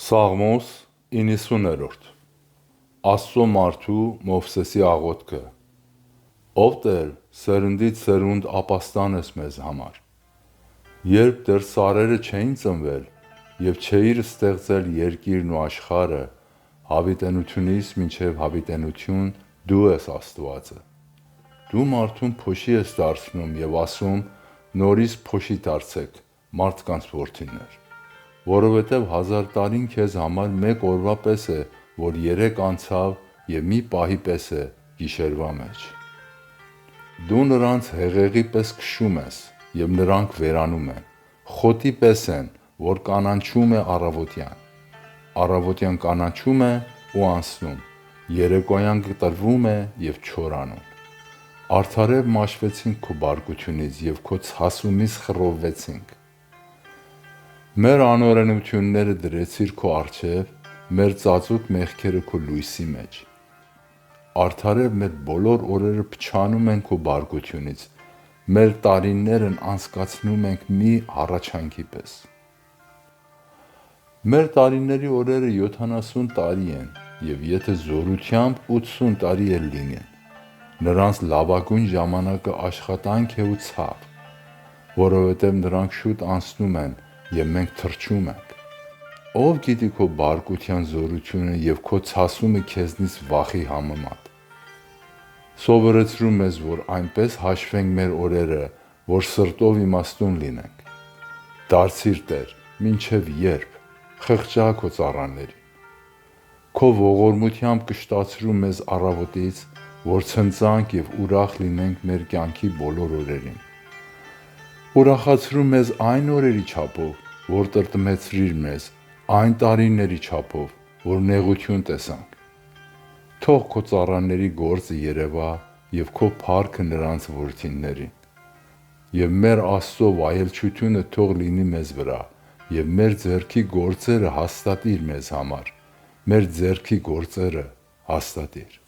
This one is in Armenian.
Սաղմոս 90-րդ Աստծո մարդու Մովսեսի աղոթքը Ով Տեր, սերնդից սերունդ ապաստան ես մեզ համար, երբ դեռ սարերը չէին ծնվել և չէիր ստեղծել երկիրն ու աշխարհը, հավիտենությունից մինչև հավիտենություն դու ես Աստվածը։ Դու մարդուն փոշի ես դարձնում և ասում նորից փոշի դարձեք, մարդկանց որդիներ, որովհետև 1000 տարին քեզ համար մեկ օրվա պես է, որ երեկ անցավ և մի պահի պես է գիշերվա մեջ։ Դու նրանց հեղեղի պես քշում ես և նրանք վերանում են, խոտի պես են, որ կանաչում է առավոտյան, առավոտյան կանաչում է ու անցնում, երեկոյան կտրվում է և չորանում։ Արդարև մաշվեցինք քո բարկությունից և քո ցասումից խռովվեցինք։ Մեր անօրենությունները դրեցիր քո առջև, մեր ծածուկ մեղքերը քո լույսի մեջ։ Արդարև մեր բոլոր օրերը փչանում են քո բարկությունից, մեր տարիներն անցկացնում ենք մի հառաչանքի պես։ Մեր տարիների օրերը 70 տարի են, և եթե զորությամբ 80 տարի էլ լինեն, նրանց լավագույն ժամանակը աշխատանք է ու ցավ, որովհետև նրանք շուտ անցնում են և մենք թրջում ենք։ Ով գիտի քո բարկության զորությունը և քո ցասումը քեզնից վախի համեմատ։ Սովորեցրու մեզ, որ այնպես հաշվենք մեր օրերը, որ սրտով իմաստուն լինենք։ Դարձիր Տեր, մինչև ե՞րբ, խղճա քո ծառաներին։ Քո ողորմությամբ կշտացրու մեզ առավոտից, որ ցնծանք և ուրախ լինենք մեր կյանքի բոլոր օրերին։ Ուրախացրու մեզ այն օրերի չափով, որ տրտմեցրիր մեզ, այն տարիների չափով, որ նեղություն տեսանք։ Թող քո ծառաների գործը երևա և քո փառքը նրանց որդիներին։ Եվ մեր Աստծո վայելչությունը թող լինի մեզ վրա, և մեր ձեռքի գործերը հաստատիր մեզ համար, մեր ձեռքի գործերը հաստատիր։